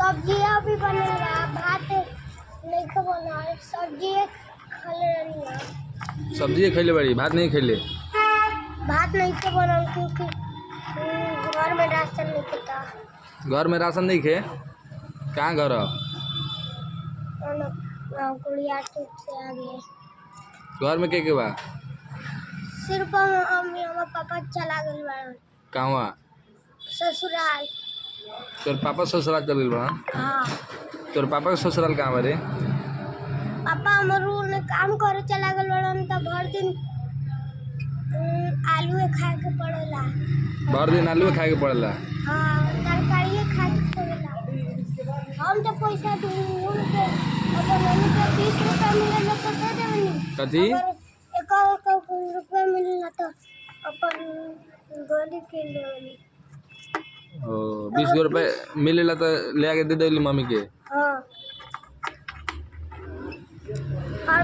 सब्जी अभी बनेगा, भात नहीं के बना, सब्जी खले रही। सब्जी खैले बड़ी, भात नहीं खैले? भात नहीं के बनल क्योंकि घर में राशन नहीं था। घर में राशन नहीं खे? कहाँ घर? गुड़िया से आ गए। घर में के बा? सिर्फ मम्मी और पापा चला गए बा। कहवा? ससुराल। तोर पापा ससुराल चल गए बा? हाँ। तोर पापा के ससुराल कहाँ बारे? पापा हमारू ने काम करे चला गए बड़न त भर दिन आलू खाए के पड़ेला। भर दिन आलू खाए के पड़ेला? हाँ, तरकारी खाए के पड़ेला। हम तो पैसा दूर के अगर मम्मी को 20 रुपया मिलेला तो दे देवनी। कथी? अगर 1 रुपया मिलेला तो अपन गोली के लेवनी। ओ 20 रुपये मिलेला तो ले आके दे देली मम्मी के? हाँ। और